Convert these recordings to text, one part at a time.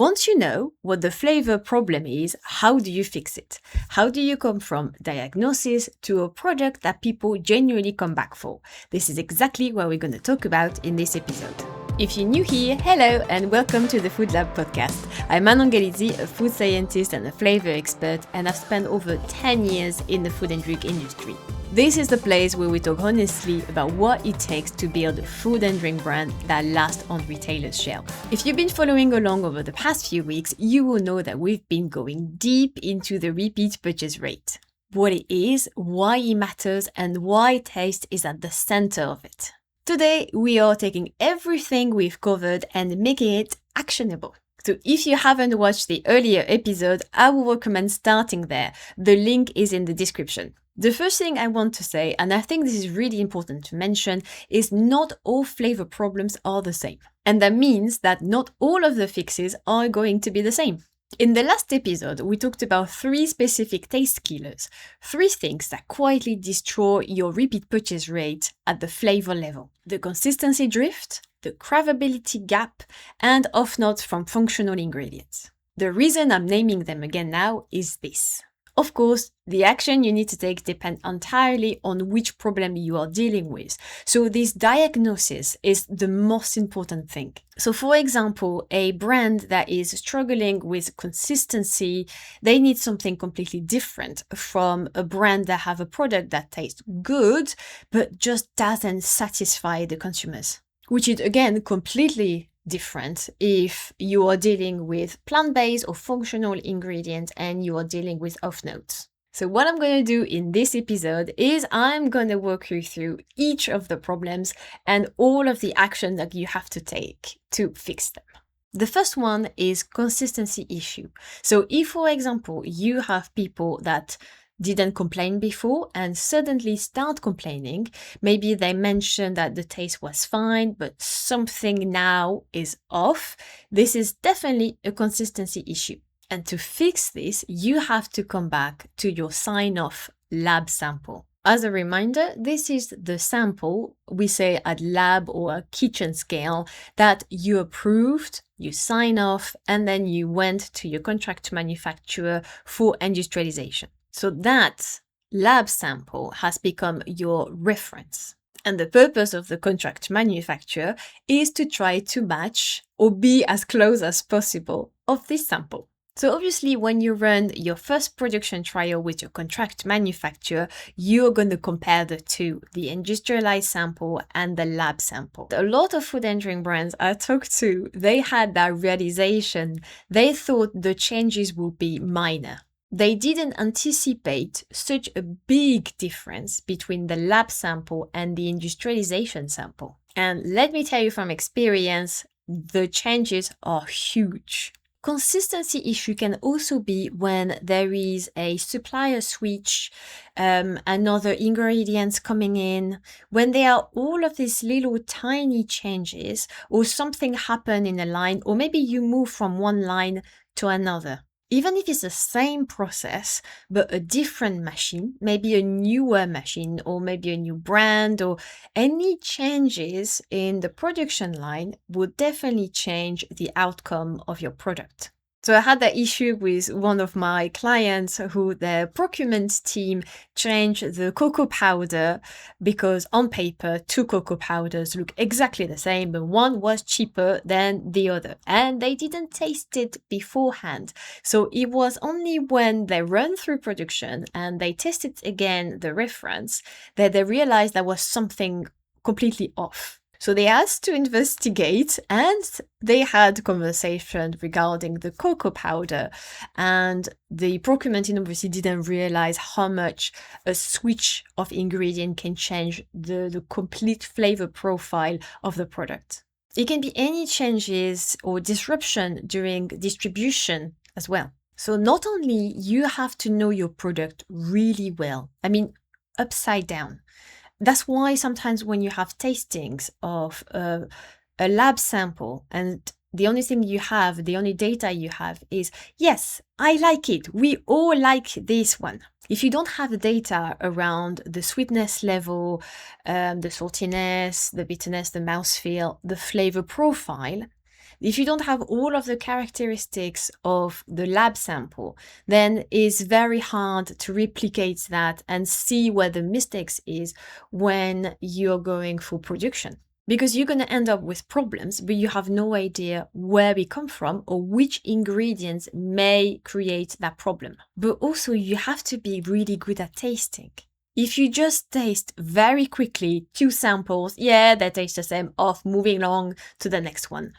Once you know what the flavor problem is, how do you fix it? How do you come from diagnosis to a product that people genuinely come back for? This is exactly what we're going to talk about in this episode. If you're new here, hello and welcome to the Food Lab podcast. I'm Manon Galizzi, a food scientist and a flavor expert, and I've spent over 10 years in the food and drink industry. This is the place where we talk honestly about what it takes to build a food and drink brand that lasts on retailers' shelves. If you've been following along over the past few weeks, you will know that we've been going deep into the repeat purchase rate. What it is, why it matters, and why taste is at the center of it. Today, we are taking everything we've covered and making it actionable. So if you haven't watched the earlier episode, I would recommend starting there. The link is in the description. The first thing I want to say, and I think this is really important to mention, is not all flavor problems are the same. And that means that not all of the fixes are going to be the same. In the last episode, we talked about 3 specific taste killers, 3 things that quietly destroy your repeat purchase rate at the flavor level. The consistency drift, the cravability gap, and off-notes from functional ingredients. The reason I'm naming them again now is this. Of course, the action you need to take depends entirely on which problem you are dealing with. So this diagnosis is the most important thing. So for example, a brand that is struggling with consistency, they need something completely different from a brand that have a product that tastes good, but just doesn't satisfy the consumers. Which is again completely different if you are dealing with plant-based or functional ingredients and you are dealing with off-notes. So what I'm going to do in this episode is I'm going to walk you through each of the problems and all of the action that you have to take to fix them. The first one is consistency issue. So if, for example, you have people that didn't complain before and suddenly start complaining. Maybe they mentioned that the taste was fine, but something now is off. This is definitely a consistency issue. And to fix this, you have to come back to your sign-off lab sample. As a reminder, this is the sample, we say at lab or a kitchen scale, that you approved, you sign off, and then you went to your contract manufacturer for industrialization. So that lab sample has become your reference. And the purpose of the contract manufacturer is to try to match or be as close as possible of this sample. So obviously, when you run your first production trial with your contract manufacturer, you're going to compare the two, the industrialized sample and the lab sample. A lot of food and drink brands I talked to, they had that realization. They thought the changes would be minor. They didn't anticipate such a big difference between the lab sample and the industrialization sample. And let me tell you from experience, the changes are huge. Consistency issue can also be when there is a supplier switch, another ingredients coming in, when there are all of these little tiny changes or something happen in a line, or maybe you move from one line to another. Even if it's the same process, but a different machine, maybe a newer machine, or maybe a new brand, or any changes in the production line would definitely change the outcome of your product. So I had that issue with one of my clients who their procurement team changed the cocoa powder because on paper, 2 cocoa powders look exactly the same, but one was cheaper than the other. And they didn't taste it beforehand. So it was only when they ran through production and they tested again the reference that they realized there was something completely off. So they asked to investigate and they had conversation regarding the cocoa powder, and the procurement team obviously didn't realize how much a switch of ingredient can change the complete flavor profile of the product. It can be any changes or disruption during distribution as well. So not only you have to know your product really well, upside down. That's why sometimes when you have tastings of a lab sample and the only data you have is, yes, I like it. We all like this one. If you don't have the data around the sweetness level, the saltiness, the bitterness, the mouthfeel, the flavor profile, If you don't have all of the characteristics of the lab sample, then it's very hard to replicate that and see where the mistakes is when you're going for production. Because you're going to end up with problems, but you have no idea where we come from or which ingredients may create that problem. But also you have to be really good at tasting. If you just taste very quickly 2 samples, yeah, they taste the same, off, moving along to the next one.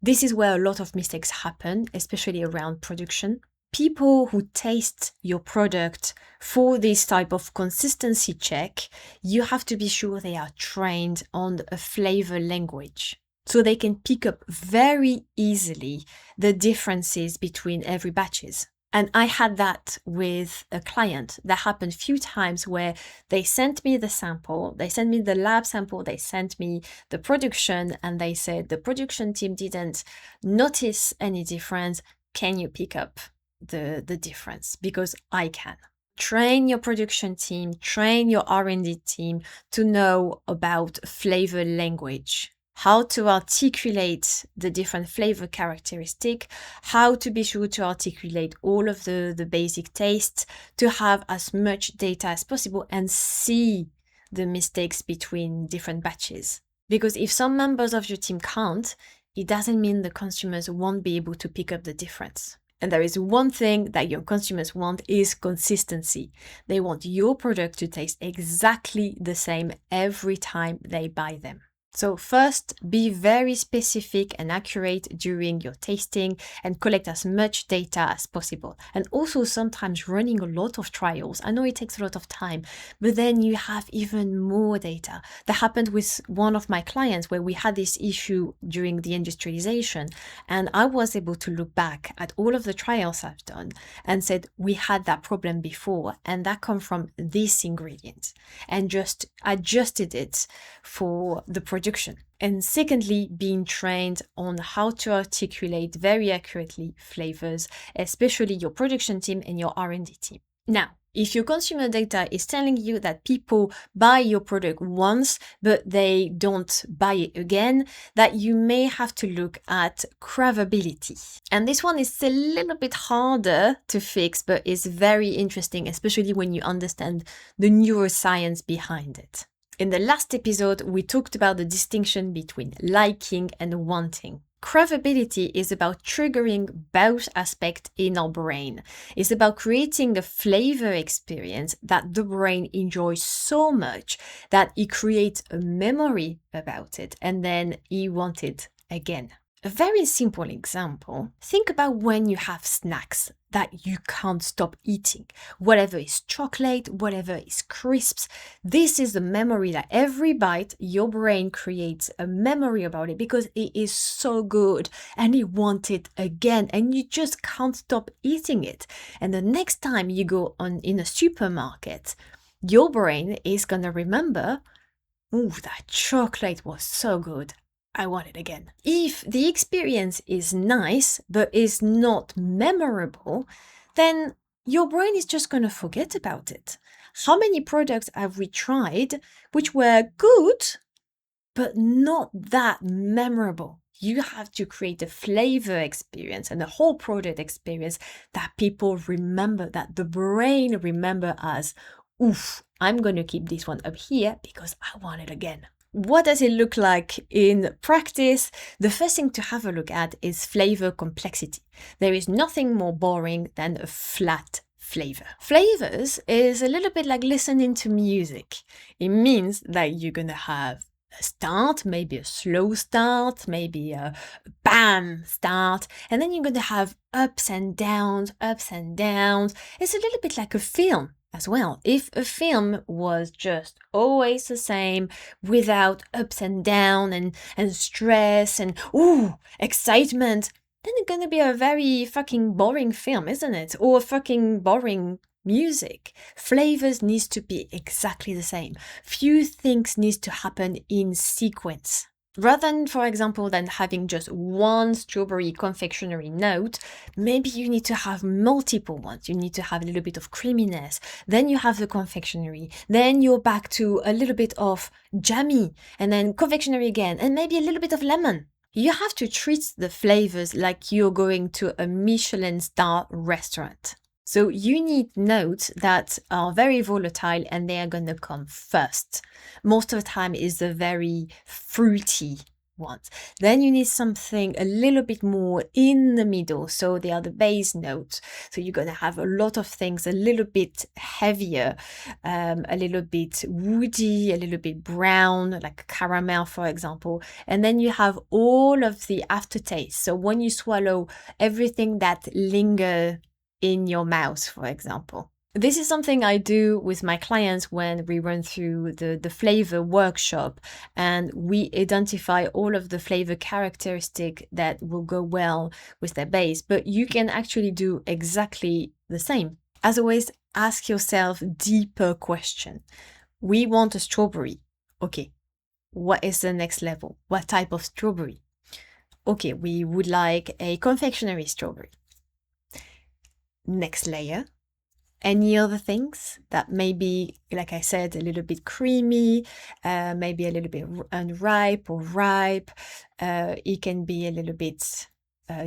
This is where a lot of mistakes happen, especially around production. People who taste your product for this type of consistency check, you have to be sure they are trained on a flavor language, so they can pick up very easily the differences between every batches. And I had that with a client. That happened a few times where they sent me the sample, they sent me the lab sample, they sent me the production, and they said the production team didn't notice any difference. Can you pick up the difference? Because I can. Train your production team, train your R&D team to know about flavor language, how to articulate the different flavor characteristics, how to be sure to articulate all of the basic tastes, to have as much data as possible and see the mistakes between different batches. Because if some members of your team can't, it doesn't mean the consumers won't be able to pick up the difference. And there is one thing that your consumers want is consistency. They want your product to taste exactly the same every time they buy them. So first, be very specific and accurate during your tasting and collect as much data as possible. And also sometimes running a lot of trials. I know it takes a lot of time, but then you have even more data. That happened with one of my clients where we had this issue during the industrialization, and I was able to look back at all of the trials I've done and said, we had that problem before, and that come from this ingredient, and just adjusted it for the production. And secondly, being trained on how to articulate very accurately flavors, especially your production team and your R&D team. Now, if your consumer data is telling you that people buy your product once, but they don't buy it again, that you may have to look at cravability. And this one is a little bit harder to fix, but is very interesting, especially when you understand the neuroscience behind it. In the last episode, we talked about the distinction between liking and wanting. Cravability is about triggering both aspects in our brain. It's about creating a flavor experience that the brain enjoys so much that it creates a memory about it and then it wants it again. A very simple example, think about when you have snacks that you can't stop eating. Whatever is chocolate, whatever is crisps, this is the memory that every bite, your brain creates a memory about it because it is so good and you want it again and you just can't stop eating it. And the next time you go in a supermarket, your brain is gonna remember, ooh, that chocolate was so good. I want it again. If the experience is nice, but is not memorable, then your brain is just going to forget about it. How many products have we tried which were good, but not that memorable? You have to create a flavor experience and a whole product experience that people remember, that the brain remember as, oof, I'm going to keep this one up here because I want it again. What does it look like in practice? The first thing to have a look at is flavor complexity. There is nothing more boring than a flat flavor. Flavors is a little bit like listening to music. It means that you're going to have a start, maybe a slow start, maybe a bam start, and then you're going to have ups and downs, ups and downs. It's a little bit like a film as well. If a film was just always the same without ups and downs and stress and excitement, then it's gonna be a very fucking boring film, isn't it? Or fucking boring music. Flavors needs to be exactly the same. Few things needs to happen in sequence. Rather than, for example, than having just one strawberry confectionery note, maybe you need to have multiple ones. You need to have a little bit of creaminess. Then you have the confectionery. Then you're back to a little bit of jammy and then confectionery again and maybe a little bit of lemon. You have to treat the flavors like you're going to a Michelin star restaurant. So you need notes that are very volatile and they are going to come first. Most of the time is the very fruity ones. Then you need something a little bit more in the middle. So they are the base notes. So you're going to have a lot of things a little bit heavier, a little bit woody, a little bit brown, like caramel, for example. And then you have all of the aftertaste. So when you swallow, everything that lingers in your mouth, for example. This is something I do with my clients when we run through the flavor workshop and we identify all of the flavor characteristics that will go well with their base. But you can actually do exactly the same. As always, ask yourself deeper question. We want a strawberry. Okay, what is the next level? What type of strawberry? Okay, we would like a confectionery strawberry. Next layer. Any other things that may be, like I said, a little bit creamy, maybe a little bit unripe or ripe. It can be a little bit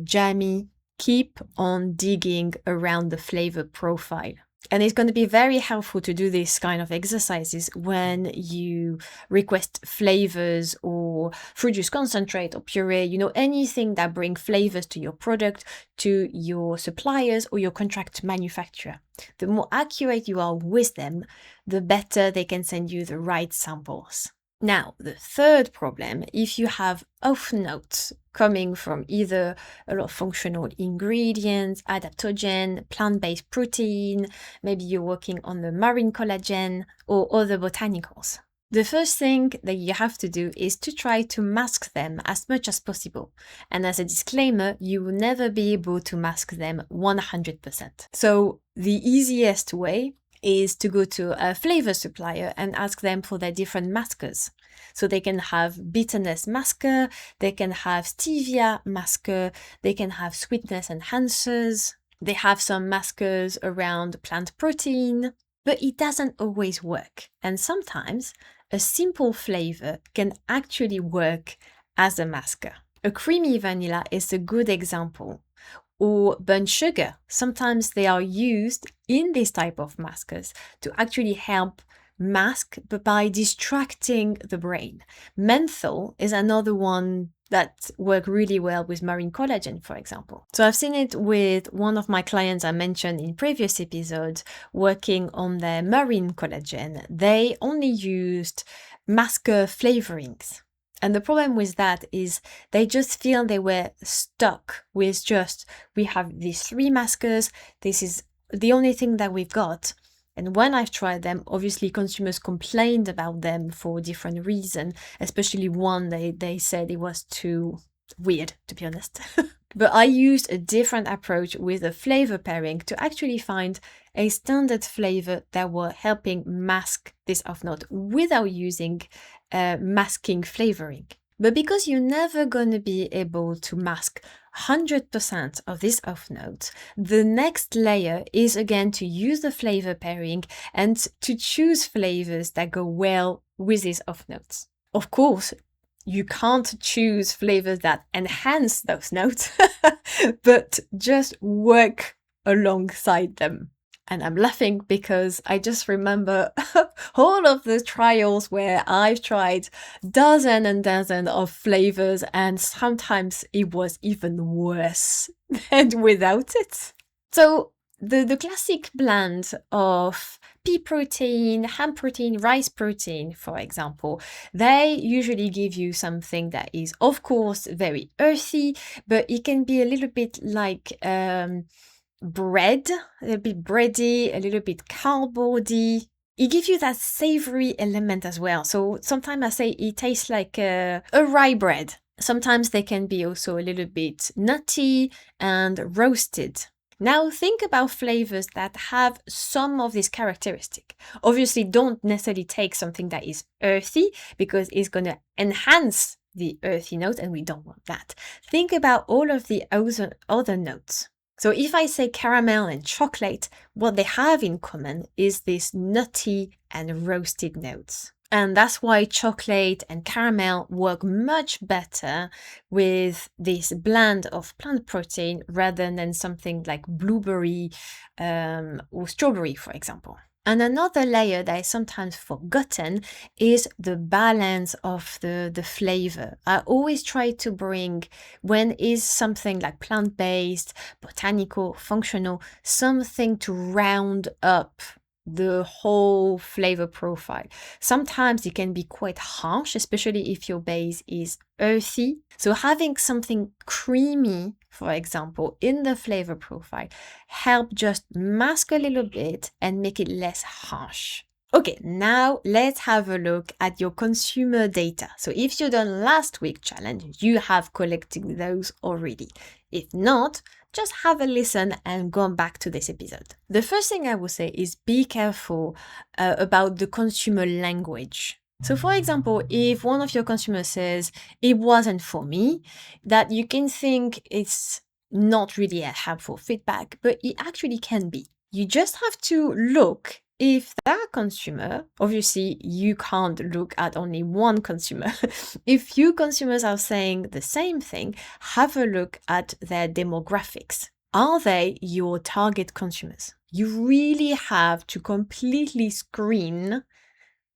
jammy. Keep on digging around the flavor profile. And it's going to be very helpful to do this kind of exercises when you request flavors or fruit juice concentrate or puree, anything that bring flavors to your product, to your suppliers or your contract manufacturer. The more accurate you are with them, the better they can send you the right samples. Now, the third problem, if you have off notes coming from either a lot of functional ingredients, adaptogen, plant-based protein, maybe you're working on the marine collagen or other botanicals. The first thing that you have to do is to try to mask them as much as possible. And as a disclaimer, you will never be able to mask them 100%. So the easiest way is to go to a flavor supplier and ask them for their different maskers. So they can have bitterness masker, they can have stevia masker, they can have sweetness enhancers. They have some maskers around plant protein, but it doesn't always work. And sometimes a simple flavor can actually work as a masker. A creamy vanilla is a good example. Or burnt sugar. Sometimes they are used in this type of maskers to actually help mask, but by distracting the brain. Menthol is another one that work really well with marine collagen, for example. So I've seen it with one of my clients I mentioned in previous episodes working on their marine collagen. They only used masker flavorings. And the problem with that is they just feel they were stuck with we have these 3 maskers, this is the only thing that we've got. And when I've tried them, obviously consumers complained about them for different reasons, especially one, they said it was too weird, to be honest. But I used a different approach with a flavor pairing to actually find a standard flavor that were helping mask this off note without using masking flavoring. But because you're never going to be able to mask 100% of this off note, the next layer is again to use the flavor pairing and to choose flavors that go well with these off notes. Of course, you can't choose flavors that enhance those notes, but just work alongside them. And I'm laughing because I just remember all of the trials where I've tried dozens and dozens of flavors, and sometimes it was even worse than without it. So the classic blend of pea protein, ham protein, rice protein, for example, they usually give you something that is, of course, very earthy, but it can be a little bit like bread, a little bit bready, a little bit cardboardy. It gives you that savory element as well. So sometimes I say it tastes like a rye bread. Sometimes they can be also a little bit nutty and roasted. Now think about flavors that have some of this characteristic. Obviously, don't necessarily take something that is earthy because it's going to enhance the earthy note and we don't want that. Think about all of the other notes. So if I say caramel and chocolate, what they have in common is this nutty and roasted notes. And that's why chocolate and caramel work much better with this blend of plant protein rather than something like blueberry or strawberry, for example. And another layer that is sometimes forgotten is the balance of the flavor. I always try to bring, when is something like plant-based, botanical, functional, something to round up the whole flavor profile. Sometimes it can be quite harsh, especially if your base is earthy. So having something creamy, for example, in the flavor profile, help just mask a little bit and make it less harsh. Okay, now let's have a look at your consumer data. So if you've done last week's challenge, you have collected those already. If not, just have a listen and go back to this episode. The first thing I would say is be careful about the consumer language. So for example, if one of your consumers says, it wasn't for me, that you can think it's not really a helpful feedback, but it actually can be. You just have to look if that consumer, obviously you can't look at only one consumer. If few consumers are saying the same thing, have a look at their demographics. Are they your target consumers? You really have to completely screen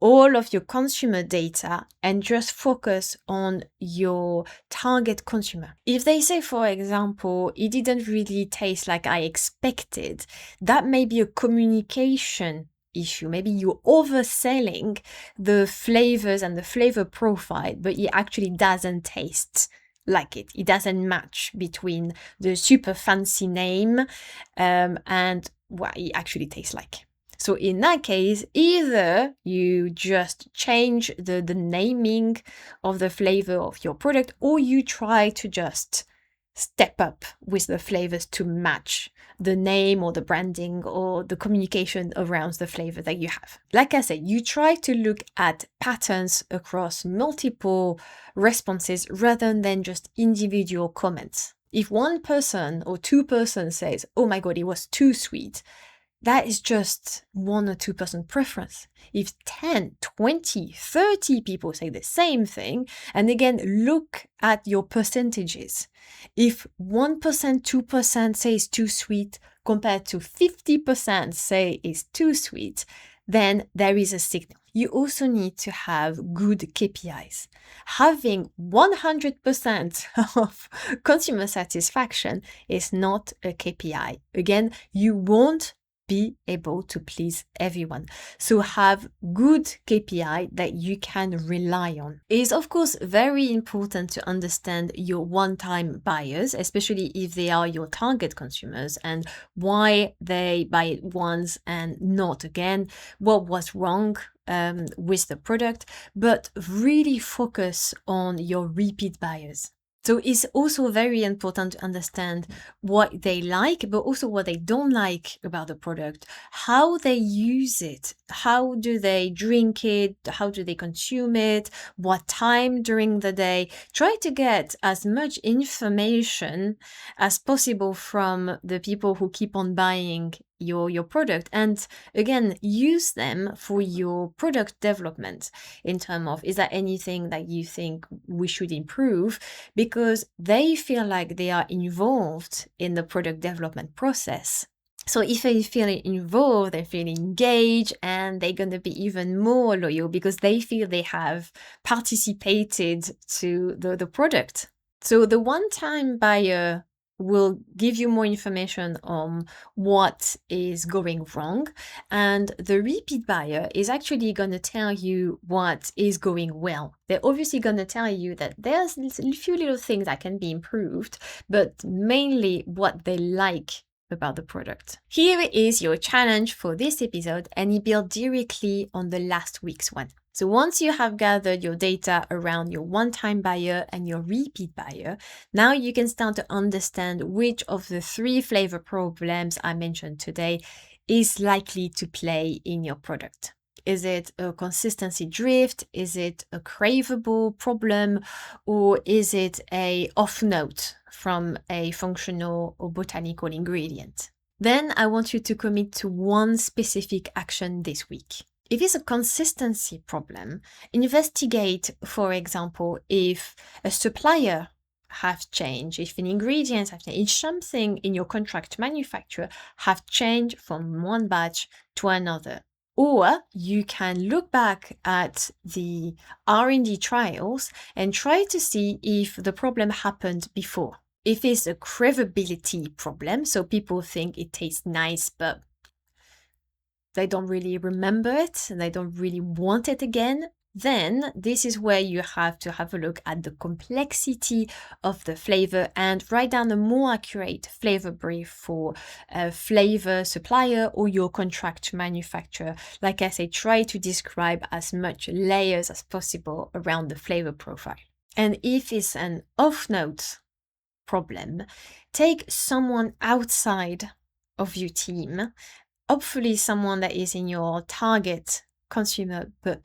all of your consumer data and just focus on your target consumer. If they say, for example, it didn't really taste like I expected, that may be a communication issue. Maybe you're overselling the flavors and the flavor profile, but it actually doesn't taste like it. It doesn't match between the super fancy name and what it actually tastes like. So in that case, either you just change the naming of the flavor of your product, or you try to just step up with the flavors to match the name or the branding or the communication around the flavor that you have. Like I said, you try to look at patterns across multiple responses rather than just individual comments. If one person or two persons says, oh my God, it was too sweet, that is just 1 or 2% preference. If 10, 20, 30 people say the same thing, and again, look at your percentages. If 1%, 2% say it's too sweet compared to 50% say it's too sweet, then there is a signal. You also need to have good KPIs. Having 100% of consumer satisfaction is not a KPI. Again, you won't be able to please everyone. So have good KPI that you can rely on. It is of course very important to understand your one-time buyers, especially if they are your target consumers, and why they buy it once and not again, what was wrong with the product, but really focus on your repeat buyers. So it's also very important to understand what they like, but also what they don't like about the product, how they use it, how do they drink it, how do they consume it, what time during the day. Try to get as much information as possible from the people who keep on buying your product, and again, use them for your product development in terms of, is there anything that you think we should improve? Because they feel like they are involved in the product development process. So if they feel involved, they feel engaged, and they're going to be even more loyal because they feel they have participated to the product. So the one-time buyer will give you more information on what is going wrong, and the repeat buyer is actually going to tell you what is going well. They're obviously going to tell you that there's a few little things that can be improved, but mainly what they like about the product. Here is your challenge for this episode, and it built directly on the last week's one. So once you have gathered your data around your one-time buyer and your repeat buyer, now you can start to understand which of the 3 flavor problems I mentioned today is likely to play in your product. Is it a consistency drift? Is it a craveable problem? Or is it a off note from a functional or botanical ingredient? Then I want you to commit to one specific action this week. If it's a consistency problem, investigate, for example, if a supplier have changed, if an ingredient have changed, if something in your contract manufacturer have changed from one batch to another. Or you can look back at the R&D trials and try to see if the problem happened before. If it's a cravability problem, so people think it tastes nice, but they don't really remember it and they don't really want it again, then this is where you have to have a look at the complexity of the flavor and write down a more accurate flavor brief for a flavor supplier or your contract manufacturer. Like I say, try to describe as much layers as possible around the flavor profile. And if it's an off-note problem, take someone outside of your team, hopefully someone that is in your target consumer, but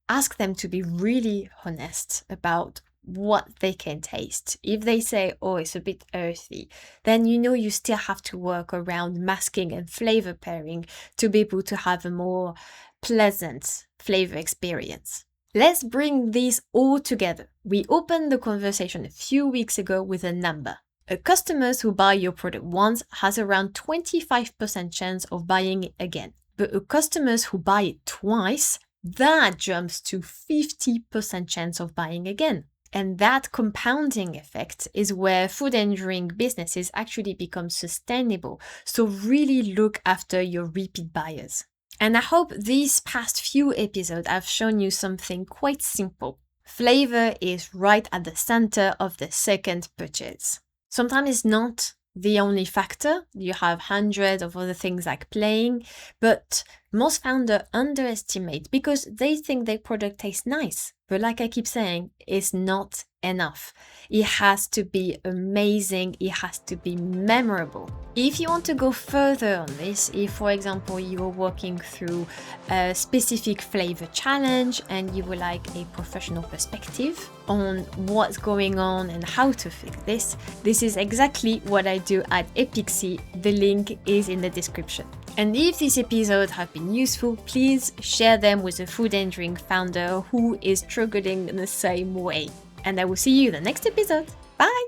ask them to be really honest about what they can taste. If they say, oh, it's a bit earthy, then you know you still have to work around masking and flavor pairing to be able to have a more pleasant flavor experience. Let's bring these all together. We opened the conversation a few weeks ago with a number. A customer who buys your product once has around 25% chance of buying it again. But a customer who buys it twice, that jumps to 50% chance of buying again. And that compounding effect is where food and drink businesses actually become sustainable. So really look after your repeat buyers. And I hope these past few episodes have shown you something quite simple. Flavor is right at the center of the second purchase. Sometimes it's not the only factor. You have hundreds of other things like playing, but most founders underestimate because they think their product tastes nice. But like I keep saying, it's not enough. It has to be amazing. It has to be memorable. If you want to go further on this, if for example you're working through a specific flavor challenge and you would like a professional perspective on what's going on and how to fix this is exactly what I do at Ep27. The link is in the description. And if these episodes have been useful, please share them with a food and drink founder who is struggling in the same way. And I will see you in the next episode. Bye!